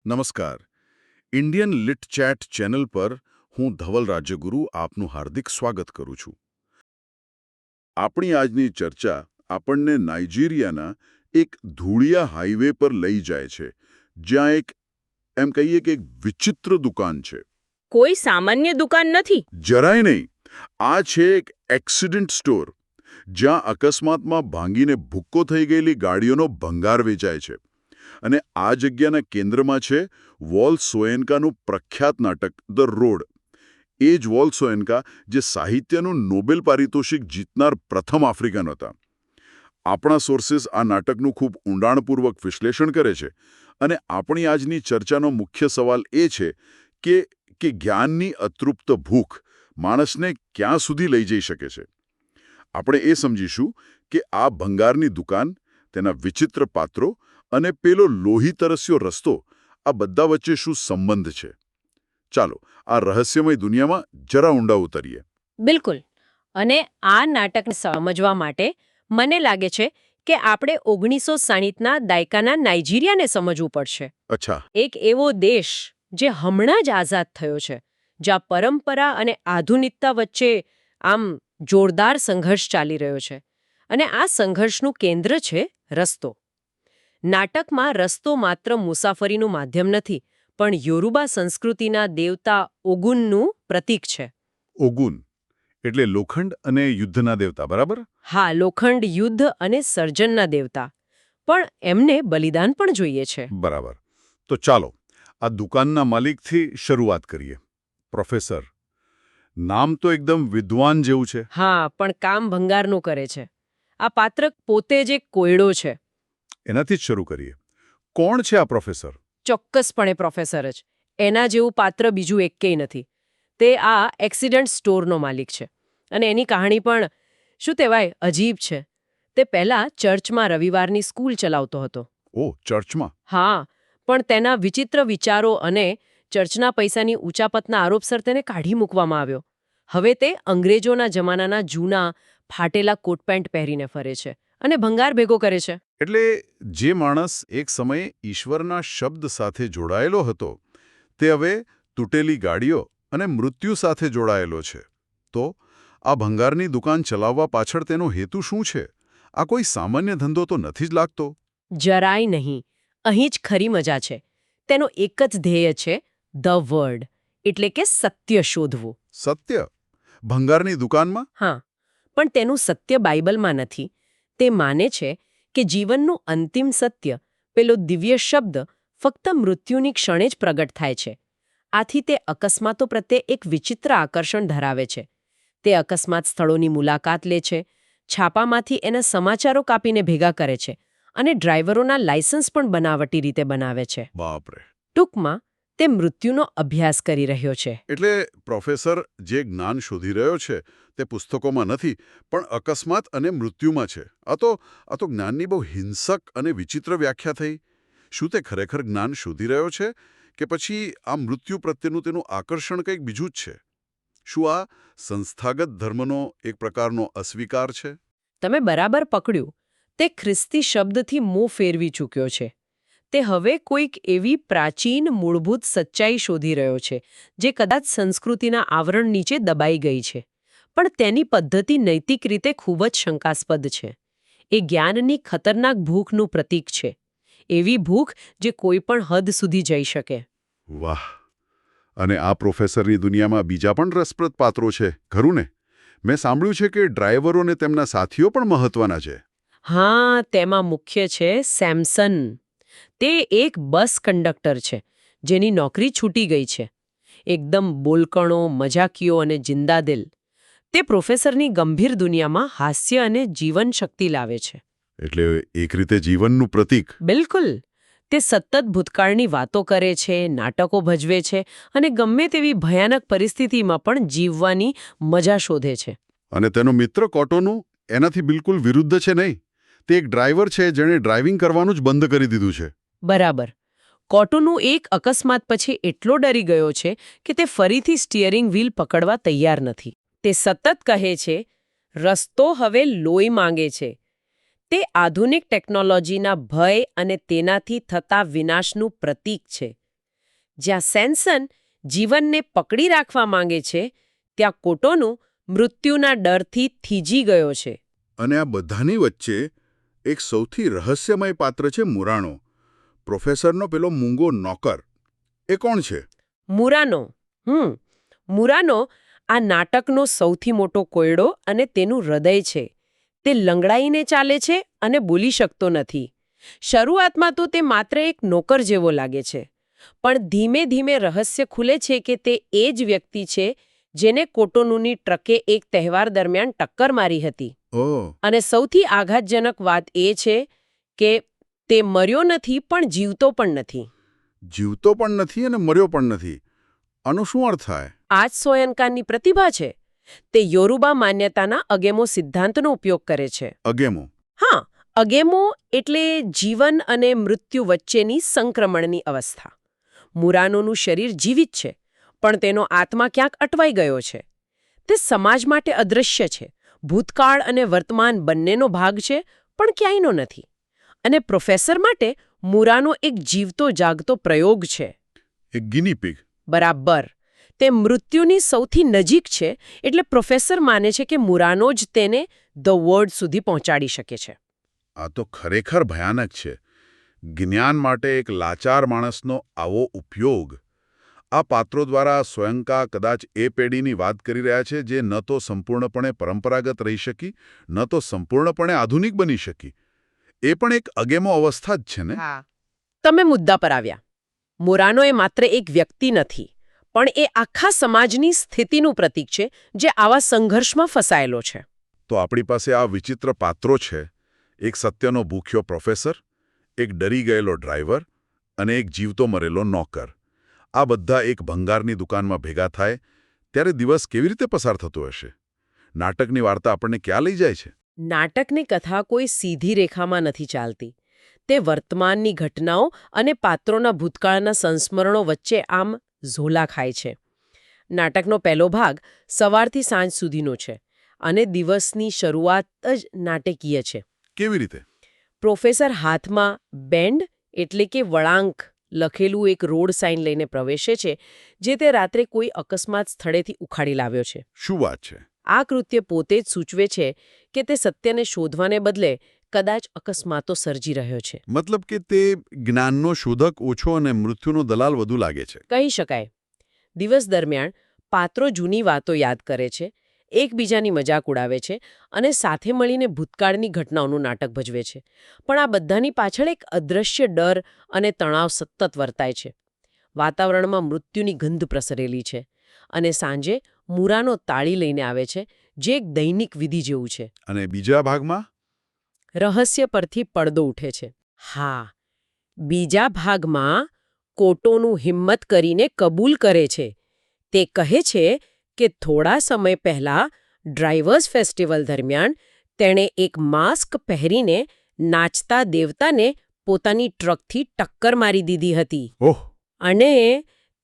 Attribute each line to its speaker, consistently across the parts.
Speaker 1: નમસ્કાર. Indian lit chat channel પર હું ધવલ રાજ્યગુરુ આપનું હાર્દિક સ્વાગત કરું છું. આપણી આજની ચર્ચા આપણને નાઇજીરિયાના એક ધૂળિયા હાઈવે પર લઈ જાય છે, જ્યાં એમ કહીએ કે એક વિચિત્ર દુકાન છે.
Speaker 2: કોઈ સામાન્ય દુકાન નથી.
Speaker 1: જરાય નહીં. આ છે એક એક્સિડન્ટ સ્ટોર, જ્યાં અકસ્માતમાં ભાંગીને ભૂક્કો થઈ ગયેલી ગાડીઓનો ભંગાર વેચાય છે. અને આ જગ્યાના કેન્દ્રમાં છે વોલ સોએન્કાનું પ્રખ્યાત નાટક ધ રોડ. એ જ વોલ સોએન્કા જે સાહિત્યનું નોબેલ પારિતોષિક જીતનાર પ્રથમ આફ્રિકન હતા. આપણા સોર્સિસ આ નાટકનું ખૂબ ઊંડાણપૂર્વક વિશ્લેષણ કરે છે અને આપણી આજની ચર્ચાનો મુખ્ય સવાલ એ છે કે જ્ઞાનની અતૃપ્ત ભૂખ માણસને ક્યાં સુધી લઈ જઈ શકે છે. આપણે એ સમજીશું કે આ ભંગારની દુકાન, તેના વિચિત્ર પાત્રો અને પેલો લોહી તરસ્યો રસ્તો, આ બધા વચ્ચે શું સંબંધ છે. ચાલો આ રહસ્યમય દુનિયામાં જરા ઊંડા ઉતરીએ.
Speaker 2: બિલકુલ. અને આ નાટકને સમજવા માટે મને લાગે છે કે આપણે 1960ના દાયકાના નાઇજીરિયાને સમજવું પડશે.
Speaker 1: અચ્છા.
Speaker 2: એક એવો દેશ જે હમણાં જ આઝાદ થયો છે, જ્યાં પરંપરા અને આધુનિકતા વચ્ચે આમ જોરદાર સંઘર્ષ ચાલી રહ્યો છે. અને આ સંઘર્ષનું કેન્દ્ર છે રસ્તો. નાટકમાં રસ્તો માત્ર મુસાફરીનું માધ્યમ નથી, પણ યોરુબા સંસ્કૃતિના દેવતા ઓગુનનું પ્રતીક છે.
Speaker 1: ઓગુન એટલે લોખંડ અને યુદ્ધના દેવતા, બરાબર?
Speaker 2: હા, લોખંડ, યુદ્ધ અને સર્જનના દેવતા. પણ એમને બલિદાન પણ જોઈએ છે.
Speaker 1: બરાબર. તો ચાલો આ દુકાનના માલિકથી શરૂઆત કરીએ. પ્રોફેસર. નામ તો એકદમ વિદ્વાન જેવું છે.
Speaker 2: હા, પણ કામ ભંગારનું કરે છે. આ પાત્ર પોતે જ એક કોયડો છે.
Speaker 1: એનાથી જ શરૂ કરીએ. કોણ છે આ પ્રોફેસર?
Speaker 2: ચોક્કસપણે પ્રોફેસર જ. એના જેવું પાત્ર બીજું એકેય નથી. તે આ એક્સિડન્ટ સ્ટોરનો માલિક છે. અને એની કહાણી પણ શું કહેવાય, અજીબ છે. તે પહેલા ચર્ચમાં રવિવારની સ્કૂલ ચલાવતો હતો.
Speaker 1: ઓહ, ચર્ચમાં?
Speaker 2: હા, પણ તેના વિચિત્ર વિચારો અને ચર્ચના પૈસાની ઉચાપતના આરોપસર તેને કાઢી મૂકવામાં આવ્યો. હવે તે અંગ્રેજોના જમાનાના જૂના ફાટેલા કોટ પેન્ટ પહેરીને ફરે છે અને ભંગાર ભેગો કરે છે.
Speaker 1: એટલે જે માણસ એક સમયે ઈશ્વરના શબ્દ સાથે જોડાયેલો હતો, તે હવે તૂટેલી ગાડીઓ અને મૃત્યુ સાથે જોડાયેલો છે. તો આ ભંગારની દુકાન ચલાવવા પાછળ તેનો હેતુ શું છે? આ કોઈ સામાન્ય ધંધો તો નથી જ લાગતો.
Speaker 2: જરાય નહીં. અહીં જ ખરી મજા છે. તેનો એક જ ધ્યેય છે, ધ વર્ડ, એટલે કે સત્ય શોધવું.
Speaker 1: સત્ય? ભંગારની દુકાનમાં?
Speaker 2: હા, પણ તેનું સત્ય બાઇબલમાં નથી. તે માને છે કે જીવનનું અંતિમ સત્ય, પેલો દિવ્ય શબ્દ, ફક્ત મૃત્યુની ક્ષણે જ પ્રગટ થાય છે. આથી તે અકસ્માતો પ્રત્યે એક વિચિત્ર આકર્ષણ ધરાવે છે. તે અકસ્માત સ્થળોની મુલાકાત લે છે, છાપામાંથી એના સમાચારો કાપીને ભેગા કરે છે અને ડ્રાઈવરોના લાયસન્સ પણ બનાવટી રીતે બનાવે છે.
Speaker 1: બાપરે.
Speaker 2: ટૂંકમાં તે મૃત્યુનો અભ્યાસ કરી રહ્યો છે.
Speaker 1: એટલે પ્રોફેસર જે જ્ઞાન શોધી રહ્યો છે તે પુસ્તકોમાં નથી, પણ અકસ્માત અને મૃત્યુમાં છે. આ તો જ્ઞાનની બહુ હિંસક અને વિચિત્ર વ્યાખ્યા થઈ. શું તે ખરેખર જ્ઞાન શોધી રહ્યો છે કે પછી આ મૃત્યુ પ્રત્યેનું તેનું આકર્ષણ કંઈક બીજું જ છે? શું આ સંસ્થાગત ધર્મનો એક પ્રકારનો અસ્વીકાર છે?
Speaker 2: તમે બરાબર પકડ્યું. તે ખ્રિસ્તી શબ્દથી મોં ફેરવી ચૂક્યો છે. તે હવે કોઈક એવી પ્રાચીન મૂળભૂત સચ્ચાઈ શોધી રહ્યો છે જે કદાચ સંસ્કૃતિના આવરણ નીચે દબાઈ ગઈ છે. પણ તેની પદ્ધતિ નૈતિક રીતે ખૂબ જ શંકાસ્પદ છે. એ જ્ઞાનની ખતરનાક ભૂખનું પ્રતીક છે. એવી ભૂખ જે કોઈ પણ હદ સુધી જઈ શકે.
Speaker 1: વાહ! અને આ પ્રોફેસરની દુનિયામાં બીજા પણ રસપ્રદ પાત્રો છે, ખરું ને? મેં સાંભળ્યું છે કે ડ્રાઈવરો અને તેમના સાથીઓ પણ મહત્વના છે.
Speaker 2: હા, તેમાં મુખ્ય છે સેમસન. તે એક બસ કંડક્ટર છે જેની નોકરી છૂટી ગઈ છે. એકદમ બોલકણો, મજાકીયો અને જિંદાદિલ. તે પ્રોફેસરની ગંભીર દુનિયામાં હાસ્ય અને જીવન શક્તિ લાવે છે.
Speaker 1: એટલે એક રીતે જીવનનું પ્રતીક.
Speaker 2: બિલકુલ. તે સતત ભૂતકાળની વાતો કરે છે, નાટકો ભજવે છે અને ગમે તેવી ભયાનક પરિસ્થિતિમાં પણ જીવવાની મજા શોધે છે.
Speaker 1: અને તેનો મિત્ર કોટોનું એનાથી બિલકુલ વિરુદ્ધ છે નહીં. તે એક ડ્રાઈવર છે જેણે ડ્રાઇવિંગ કરવાનું જ બંધ કરી દીધું છે.
Speaker 2: બરાબર. કોટોનું એક અકસ્માત પછી એટલો ડરી ગયો છે કે તે ફરીથી સ્ટિયરિંગ વ્હીલ પકડવા તૈયાર નથી. તે સતત કહે છે, રસ્તો હવે લોહી માંગે છે. તે આધુનિક ટેકનોલોજીના ભય અને તેનાથી થતા વિનાશનું પ્રતીક છે. જ્યાં સેન્સન જીવનને પકડી રાખવા માંગે છે ત્યાં કોટોનું મૃત્યુના ડરથી થીજી ગયો છે.
Speaker 1: અને આ બધાની વચ્ચે એક સૌથી રહસ્યમય પાત્ર છે મુરાનો, પ્રોફેસરનો પેલો મૂંગો નોકર. એ કોણ છે?
Speaker 2: મુરાનો આ નાટકનો સૌથી મોટો કોયડો અને તેનું હૃદય છે. તે લંગડાઈને ચાલે છે અને બોલી શકતો નથી. શરૂઆતમાં તો તે માત્ર એક નોકર જેવો લાગે છે, પણ ધીમે ધીમે રહસ્ય ખુલે છે કે તે એ જ વ્યક્તિ છે જેને કોટોનુની ટ્રકે એક તહેવાર દરમિયાન ટક્કર મારી હતી. અને સૌથી આઘાતજનક વાત એ છે કે તે મર્યો નથી પણ જીવતો પણ નથી.
Speaker 1: જીવતો પણ નથી અને મર્યો પણ નથી. આનો શું અર્થ થાય?
Speaker 2: આ જ સોયનકાની પ્રતિભા છે. તે યોરુબા માન્યતાના અગેમો સિદ્ધાંતનો ઉપયોગ કરે છે.
Speaker 1: અગેમો?
Speaker 2: હા, અગેમો એટલે જીવન અને મૃત્યુ વચ્ચેની સંક્રમણની અવસ્થા. મુરાનોનું શરીર જીવિત છે, પણ તેનો આત્મા ક્યાંક અટવાઈ ગયો છે. તે સમાજ માટે અદૃશ્ય છે. ભૂતકાળ અને વર્તમાન બંનેનો ભાગ છે, પણ ક્યાંયનો નથી. અને પ્રોફેસર માટે મુરાનો એક જીવતો જાગતો પ્રયોગ છે.
Speaker 1: એક ગિની પિગ?
Speaker 2: બરાબર. તે મૃત્યુની સૌથી નજીક છે, એટલે પ્રોફેસર માને છે કે મુરાનો જ તેને ધ વર્ડ સુધી પહોંચાડી શકે છે.
Speaker 1: આ તો ખરેખર ભયાનક છે. જ્ઞાન માટે એક લાચાર માણસનો આવો ઉપયોગ. આ પાત્રો દ્વારા સ્વયંકા કદાચ એ પેઢીની વાત કરી રહ્યા છે જે ન તો સંપૂર્ણપણે પરંપરાગત રહી શકી, ન તો સંપૂર્ણપણે આધુનિક બની શકી. એ પણ એક અગેમો અવસ્થા જ છે ને?
Speaker 2: તમે મુદ્દા પર આવ્યા. મુરાનો એ માત્ર એક વ્યક્તિ નથી, પણ એ આખા સમાજની સ્થિતિનું પ્રતીક છે જે આવા સંઘર્ષમાં ફસાયેલો છે.
Speaker 1: તો આપણી પાસે આ વિચિત્ર પાત્રો છે. એક સત્યનો ભૂખ્યો પ્રોફેસર, એક ડરી ગયેલો ડ્રાઈવર અને એક જીવતો મરેલો નોકર. આ બધા એક ભંગારની દુકાનમાં ભેગા થાય ત્યારે દિવસ કેવી રીતે પસાર થતો હશે? નાટકની વાર્તા આપણને ક્યાં લઈ જાય છે?
Speaker 2: નાટકની કથા કોઈ સીધી રેખામાં નથી ચાલતી. તે વર્તમાનની ઘટનાઓ અને પાત્રોના ભૂતકાળના સંસ્મરણો વચ્ચે આમ ઝોલા ખાય છે. નાટકનો પહેલો ભાગ સવારથી સાંજ સુધીનો છે અને દિવસની શરૂઆત જ નાટકીય છે.
Speaker 1: કેવી રીતે?
Speaker 2: પ્રોફેસર હાથમાં બેન્ડ એટલે કે વળાંક લખેલું એક રોડ સાઇન લઈને પ્રવેશે છે, જે તે રાત્રે કોઈ અકસ્માત સ્થળેથી ઉખાડી લાવ્યો છે.
Speaker 1: શું વાત છે?
Speaker 2: આ કૃત્ય પોતે જ સૂચવે છે કે તે સત્યને શોધવાને બદલે કદાચ અકસ્માતો સર્જી રહ્યો છે.
Speaker 1: મતલબ કે તે જ્ઞાનનો શોધક ઓછો અને મૃત્યુનો દલાલ વધુ લાગે છે.
Speaker 2: કહી શકાય. દિવસ દરમિયાન પાત્રો જૂની વાતો યાદ કરે છે, એકબીજાની મજાક ઉડાવે છે અને સાથે મળીને ભૂતકાળની ઘટનાઓનું નાટક ભજવે છે. પણ આ બધાની પાછળ એક અદૃશ્ય ડર અને તણાવ સતત વર્તાય છે. વાતાવરણમાં મૃત્યુની ગંધ પ્રસરેલી છે અને સાંજે મુરાનો તાળી લઈને આવે છે, જે એક દૈનિક વિધિ જેવું છે.
Speaker 1: અને બીજા ભાગમાં
Speaker 2: રહસ્ય પરથી પડદો ઉઠે છે. હા, બીજા ભાગમાં કોટોનું હિંમત કરીને કબૂલ કરે છે. તે કહે છે કે થોડા સમય પહેલા ડ્રાઈવર્સ ફેસ્ટિવલ દરમિયાન તેણે એક માસ્ક પહેરીને નાચતા દેવતાને પોતાની ટ્રકથી ટક્કર મારી દીધી હતી.
Speaker 1: ઓહ!
Speaker 2: અને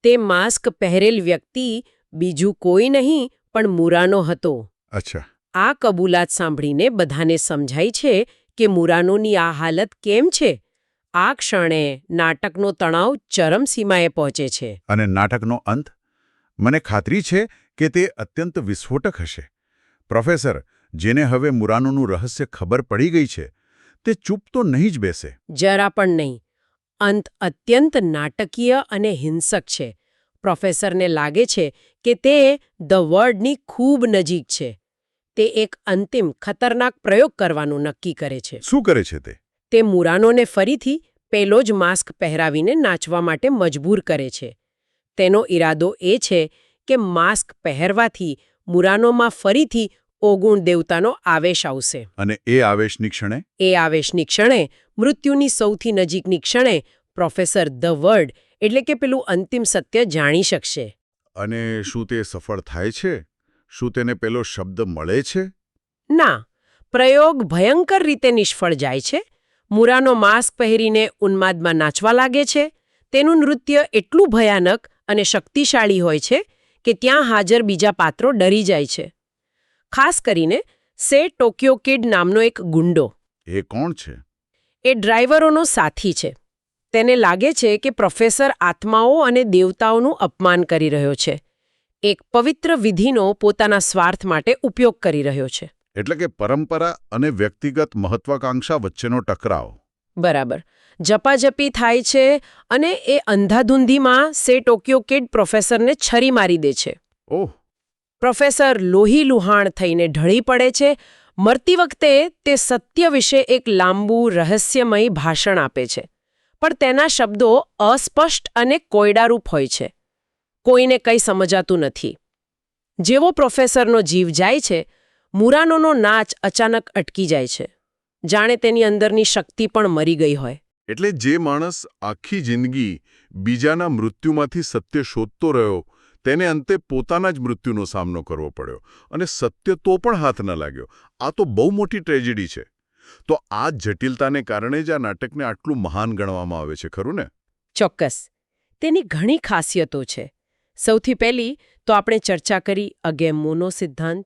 Speaker 2: તે માસ્ક પહેરેલ વ્યક્તિ બીજું કોઈ નહીં પણ મુરાનો હતો.
Speaker 1: અચ્છા.
Speaker 2: આ કબૂલાત સાંભળીને બધાને સમજાય છે કે મુરાનોની આ હાલત કેમ છે. આ ક્ષણે નાટકનો તણાવ ચરમસીમાએ પહોંચે છે.
Speaker 1: અને નાટકનો અંત? મને ખાતરી છે કે તે અત્યંત વિસ્ફોટક હશે. પ્રોફેસર, જેને હવે મુરાનોનું રહસ્ય ખબર પડી ગઈ છે, તે ચૂપ તો નહીં જ બેસે.
Speaker 2: જરા પણ નહીં. અંત અત્યંત નાટકીય અને હિંસક છે. પ્રોફેસરને લાગે છે કે તે ધ વર્ડની ખૂબ નજીક છે. તે એક અંતિમ ખતરનાક પ્રયોગ કરવાનું નક્કી કરે છે.
Speaker 1: શું કરે છે તે?
Speaker 2: તે મુરાનોને ફરીથી પેલો જ માસ્ક પહેરાવીને નાચવા માટે મજબૂર કરે છે. તેનો ઈરાદો એ છે કે માસ્ક પહેરવાથી મુરાનોમાં ફરીથી ઓગુણ દેવતાનો આવેશ આવશે.
Speaker 1: અને એ આવેશની ક્ષણે? એ
Speaker 2: આવેશની ક્ષણે, મૃત્યુની સૌથી નજીકની ક્ષણે, પ્રોફેસર ધ વર્ડ એટલે કે પેલું અંતિમ સત્ય જાણી શકશે.
Speaker 1: અને શું તે સફળ થાય છે? શું તેને પેલો શબ્દ મળે છે?
Speaker 2: ના, પ્રયોગ ભયંકર રીતે નિષ્ફળ જાય છે. મુરાનો માસ્ક પહેરીને ઉન્માદમાં નાચવા લાગે છે. તેનું નૃત્ય એટલું ભયાનક અને શક્તિશાળી હોય છે કે ત્યાં હાજર બીજા પાત્રો ડરી જાય છે. ખાસ કરીને સે ટોક્યો કિડ નામનો એક ગુંડો.
Speaker 1: એ કોણ છે?
Speaker 2: એ ડ્રાઈવરોનો સાથી છે. તેને લાગે છે કે પ્રોફેસર આત્માઓ અને દેવતાઓનું અપમાન કરી રહ્યો છે. એક પવિત્ર વિધિનો પોતાના સ્વાર્થ માટે ઉપયોગ કરી રહ્યો છે.
Speaker 1: એટલે કે પરંપરા અને વ્યક્તિગત મહત્વાકાંક્ષા વચ્ચેનો ટકરાવ.
Speaker 2: બરાબર. ઝપાઝપી થાય છે અને એ અંધાધૂંધીમાં સે ટોક્યો કિડ પ્રોફેસરને છરી મારી દે છે.
Speaker 1: ઓહ.
Speaker 2: પ્રોફેસર લોહી લુહાણ થઈને ઢળી પડે છે. મરતી વખતે તે સત્ય વિશે એક લાંબુ રહસ્યમય ભાષણ આપે છે, પણ તેના શબ્દો અસ્પષ્ટ અને કોયડારૂપ હોય છે. કોઈને કંઈ સમજાતું નથી. જેવો પ્રોફેસરનો જીવ જાય છે, મુરાનોનો નાચ અચાનક અટકી જાય છે, જાણે તેની અંદરની શક્તિ પણ મરી ગઈ હોય.
Speaker 1: એટલે જે માણસ આખી જિંદગી બીજાના મૃત્યુમાંથી સત્ય શોધતો રહ્યો, તેને અંતે પોતાના જ મૃત્યુનો સામનો કરવો પડ્યો અને સત્ય તો પણ હાથ ન લાગ્યો. આ તો બહુ મોટી ટ્રેજેડી છે. તો આ જટિલતાને કારણે જ આ નાટકને આટલું મહાન ગણવામાં આવે છે, ખરું ને?
Speaker 2: ચોક્કસ. તેની ઘણી ખાસિયતો છે. સૌથી પહેલી તો આપણે ચર્ચા કરી અગેમોનો સિદ્ધાંત.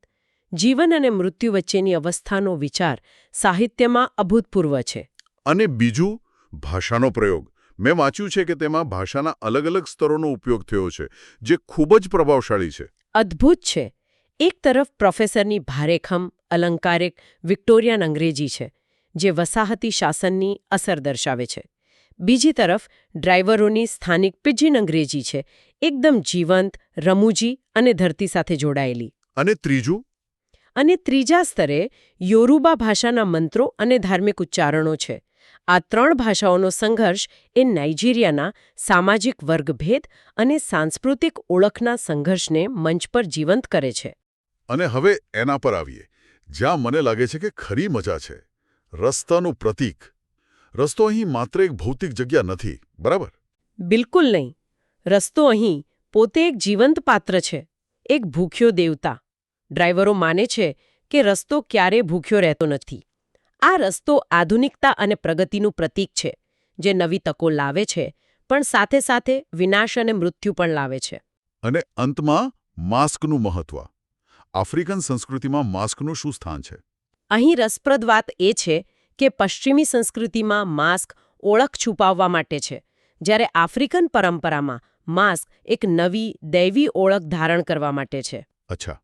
Speaker 2: જીવન અને મૃત્યુ વચ્ચેની અવસ્થાનો વિચાર સાહિત્યમાં અભૂતપૂર્વ છે.
Speaker 1: અને બીજું, ભાષાનો પ્રયોગ. મેં વાંચ્યું છે કે તેમાં ભાષાના અલગ અલગ સ્તરોનો ઉપયોગ થયો છે, જે ખૂબ જ પ્રભાવશાળી છે.
Speaker 2: અદ્ભુત છે. એક તરફ પ્રોફેસરની ભારેખમ, અલંકારિક વિક્ટોરિયન અંગ્રેજી છે, જે વસાહતી શાસનની અસર દર્શાવે છે. બીજી તરફ ડ્રાઈવરોની સ્થાનિક પિજિન અંગ્રેજી છે, એકદમ જીવંત, રમૂજી અને ધરતી સાથે જોડાયેલી.
Speaker 1: અને ત્રીજું?
Speaker 2: અને ત્રીજા સ્તરે યોરુબા ભાષાના મંત્રો અને ધાર્મિક ઉચ્ચારણો છે. આ ત્રણ ભાષાઓનો સંઘર્ષ એ નાઇજીરિયાના સામાજિક વર્ગભેદ અને સાંસ્કૃતિક ઓળખના સંઘર્ષને મંચ પર જીવંત કરે છે.
Speaker 1: અને હવે એના પર આવીએ, જ્યાં મને લાગે છે કે ખરી મજા છે. રસ્તાનું પ્રતીક. રસ્તો અહીં માત્ર એક ભૌતિક જગ્યા નથી, બરાબર?
Speaker 2: બિલકુલ નહીં. રસ્તો અહીં પોતે એક જીવંત પાત્ર છે, એક ભૂખ્યો દેવતા. ડ્રાઈવરો માને છે કે રસ્તો ક્યારેય ભૂખ્યો રહેતો નથી. આ રસ્તો આધુનિકતા અને પ્રગતિનું પ્રતીક છે, જે નવી તકો લાવે છે, પણ સાથે સાથે વિનાશ અને મૃત્યુ પણ લાવે છે.
Speaker 1: અને અંતમાં માસ્કનું મહત્વ. આફ્રિકન સંસ્કૃતિમાં માસ્કનું શું સ્થાન છે?
Speaker 2: અહીં રસપ્રદ વાત એ છે કે પશ્ચિમી સંસ્કૃતિમાં માસ્ક ઓળખ છુપાવવા માટે છે, જ્યારે આફ્રિકન પરંપરામાં માસ્ક એક નવી દૈવી ઓળખ ધારણ કરવા માટે છે.
Speaker 1: અચ્છા.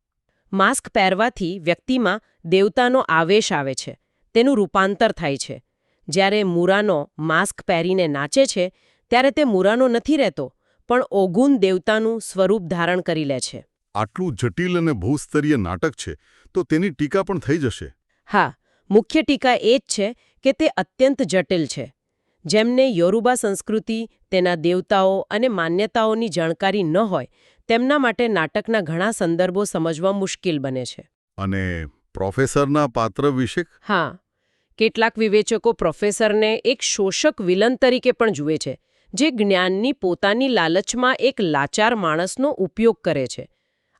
Speaker 2: માસ્ક પહેરવાથી વ્યક્તિમાં દેવતાનો આવેશ આવે છે, તેનું રૂપાંતર થાય છે. જ્યારે મુરાનો માસ્ક પહેરીને નાચે છે, ત્યારે તે મુરાનો નથી રહેતો, પણ ઓગુન દેવતાનું સ્વરૂપ ધારણ કરી લે છે.
Speaker 1: આટલું જટિલ અને ભૂસ્તરીય નાટક છે, તો તેની ટીકા પણ થઈ જશે.
Speaker 2: હા, મુખ્ય ટીકા એ જ છે કે તે અત્યંત જટિલ છે. જેમને યોરુબા સંસ્કૃતિ, તેના દેવતાઓ અને માન્યતાઓની જાણકારી ન હોય, તેમના માટે નાટકના ઘણા સંદર્ભો સમજવા મુશ્કેલ બને છે.
Speaker 1: અને પ્રોફેસરના પાત્ર વિશે?
Speaker 2: હા, કેટલાક વિવેચકો પ્રોફેસરને એક શોષક વિલન તરીકે પણ જુએ છે, જે જ્ઞાનની પોતાની લાલચમાં એક લાચાર માણસનો ઉપયોગ કરે છે.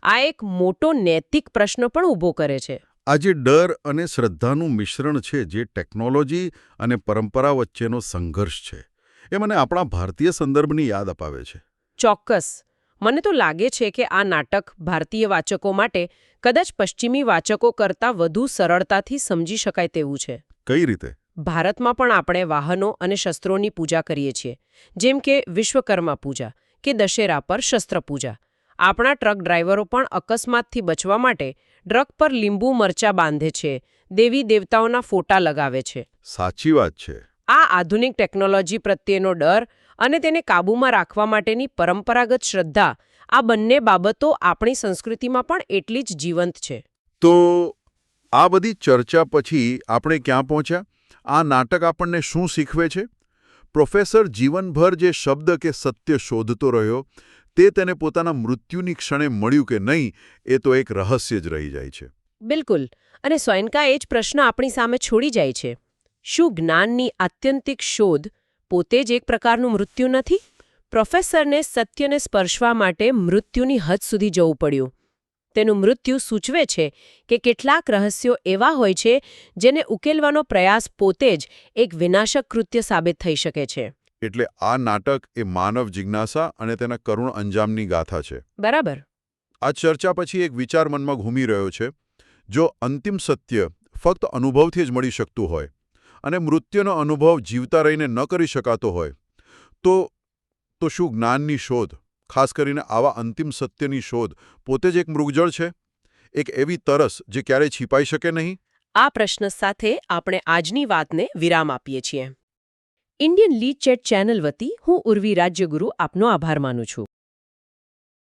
Speaker 2: આ એક મોટો નૈતિક પ્રશ્ન પણ ઊભો કરે છે.
Speaker 1: આ જે ડર અને શ્રદ્ધાનું મિશ્રણ છે, જે ટેકનોલોજી અને પરંપરા વચ્ચેનો સંઘર્ષ છે, એ મને આપણા ભારતીય સંદર્ભની યાદ અપાવે છે.
Speaker 2: ચોક્કસ. મને તો લાગે છે કે આ નાટક ભારતીય વાચકો માટે કદાચ પશ્ચિમી વાચકો કરતાં વધુ સરળતાથી સમજી શકાય તેવું છે.
Speaker 1: કઈ રીતે?
Speaker 2: ભારતમાં પણ આપણે વાહનો અને શસ્ત્રોની પૂજા કરીએ છીએ, જેમ કે વિશ્વકર્મા પૂજા કે દશેરા પર શસ્ત્ર પૂજા. આપણા ટ્રક ડ્રાઈવરો પણ અકસ્માતથી બચવા માટે ટ્રક પર લીંબુ મરચાં બાંધે છે, દેવી દેવતાઓના ફોટા લગાવે છે.
Speaker 1: સાચી વાત છે.
Speaker 2: આ આધુનિક ટેકનોલોજી પ્રત્યેનો ડર અને તેને કાબૂમાં રાખવા માટેની પરંપરાગત શ્રદ્ધા, આ બંને બાબતો આપણી સંસ્કૃતિમાં પણ એટલી જ જીવંત છે.
Speaker 1: તો આ બધી ચર્ચા પછી આપણે ક્યાં પહોંચ્યા? આ નાટક આપણને શું શીખવે છે? પ્રોફેસર જીવનભર જે શબ્દ કે સત્ય શોધતો રહ્યો, તે તેને પોતાના મૃત્યુની ક્ષણે મળ્યું કે નહીં, એ તો એક રહસ્ય જ રહી જાય છે.
Speaker 2: બિલકુલ. અને સ્વયંકા એ જ પ્રશ્ન આપણી સામે છોડી જાય છે. શું જ્ઞાનની આત્યંતિક શોધ પોતે જ એક પ્રકારનું મૃત્યુ નથી? પ્રોફેસરને સત્યને સ્પર્શવા માટે મૃત્યુની હદ સુધી જવું પડ્યું. તેનું મૃત્યુ સૂચવે છે કે કેટલાક રહસ્યો એવા હોય છે જેને ઉકેલવાનો પ્રયાસ પોતે જ એક વિનાશક કૃત્ય સાબિત થઈ શકે છે.
Speaker 1: એટલે આ નાટક એ માનવ જિજ્ઞાસા અને તેના કરુણ અંજામની ગાથા છે.
Speaker 2: બરાબર.
Speaker 1: આ ચર્ચા પછી એક વિચાર મનમાં ઘૂમી રહ્યો છે. જો અંતિમ સત્ય ફક્ત અનુભવથી જ મળી શકતું હોય અને મૃત્યુનો અનુભવ જીવતા રહીને ન કરી શકાતો હોય, તો શું જ્ઞાનની શોધ, ખાસ કરીને આવા અંતિમ સત્યની શોધ, પોતે જ એક મૃગજળ છે? એક એવી તરસ જે ક્યારેય છીપાઈ શકે નહીં?
Speaker 2: આ પ્રશ્ન સાથે આપણે આજની વાતને વિરામ આપીએ છીએ. ઇન્ડિયન લીડ ચેટ ચેનલ વતી હું ઉર્વી રાજ્યગુરુ આપનો આભાર માનું છું.